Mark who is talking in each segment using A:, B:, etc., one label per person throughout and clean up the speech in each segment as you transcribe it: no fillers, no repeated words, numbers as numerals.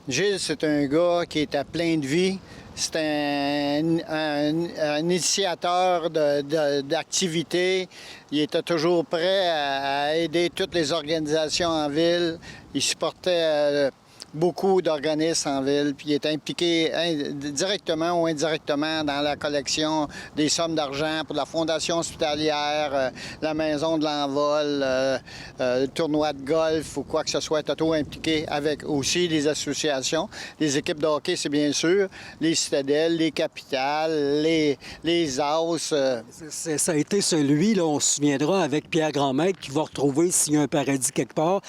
A: Gilles, c'est un gars qui était plein de vie. C'est un initiateur d'activités. Il était toujours prêt à aider toutes les organisations en ville. Il supportait beaucoup d'organismes en ville, puis il est impliqué directement ou indirectement dans la collection des sommes d'argent pour la Fondation hospitalière, la Maison de l'Envol, le tournoi de golf ou quoi que ce soit. Il est toujours impliqué avec aussi les associations. Les équipes de hockey, c'est bien sûr, les Citadelles, les Capitales, les As.
B: Ça a été celui, là, on se souviendra, avec Pierre Grandmaître, qui va retrouver s'il y a un paradis quelque part.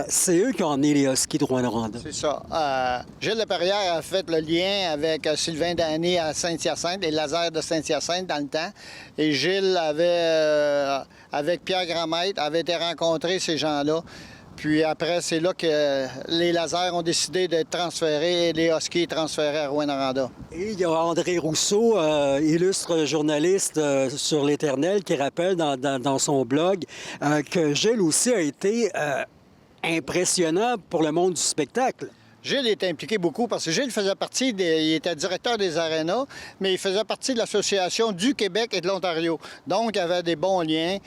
B: C'est eux qui ont emmené les Huskies de Rouyn-Noranda.
A: C'est ça. Gilles Laperrière a fait le lien avec Sylvain Dany à Saint-Hyacinthe, les lasers de Saint-Hyacinthe dans le temps. Et Gilles avait, avec Pierre Grandmaître, avait été rencontrer ces gens-là. Puis après, c'est là que les lasers ont décidé d'être transférés et les Huskies transférés à Rouyn-Noranda.
B: Et il y a André Rousseau, illustre journaliste sur l'Éternel, qui rappelle dans son blog que Gilles aussi a été impressionnant pour le monde du spectacle.
A: Gilles est impliqué beaucoup parce que Gilles faisait partie, il était directeur des arénas, mais il faisait partie de l'Association du Québec et de l'Ontario. Donc, il avait des bons liens.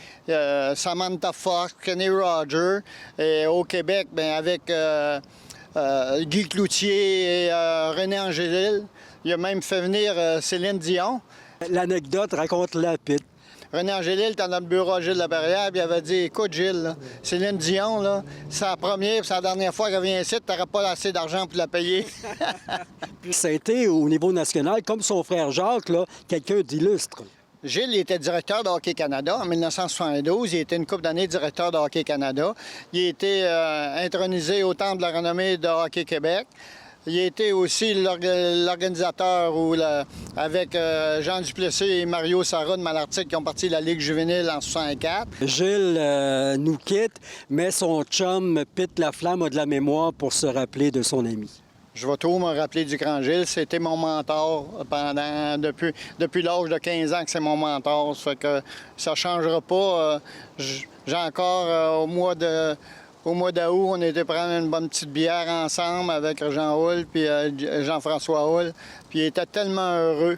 A: Samantha Fox, Kenny Rogers, et au Québec, bien, avec Guy Cloutier et René Angélil. Il a même fait venir Céline Dion.
B: L'anecdote, raconte-la, Pete.
A: René Angélil était dans le bureau à Gilles Laperrière, puis il avait dit « Écoute, Gilles, là, Céline Dion, là, c'est la première, c'est la dernière fois qu'elle vient ici, tu n'auras pas assez d'argent pour la payer. »
B: Puis ça a été, au niveau national, comme son frère Jacques, là, quelqu'un d'illustre.
A: Gilles il était directeur de Hockey Canada en 1972. Il était une couple d'années directeur de Hockey Canada. Il a été intronisé au Temple de la renommée de Hockey Québec. Il a été aussi l'organisateur avec Jean Duplessis et Mario Sarra de Malartic qui ont parti de la Ligue juvénile en 1964.
B: Gilles nous quitte, mais son chum Pete Laflamme a de la mémoire pour se rappeler de son ami.
A: Je vais toujours me rappeler du grand Gilles. C'était mon mentor depuis l'âge de 15 ans que c'est mon mentor. Ça fait que ça ne changera pas. J'ai encore au mois d'août, on était prendre une bonne petite bière ensemble avec Jean Houle puis Jean-François Houle. Puis il était tellement heureux.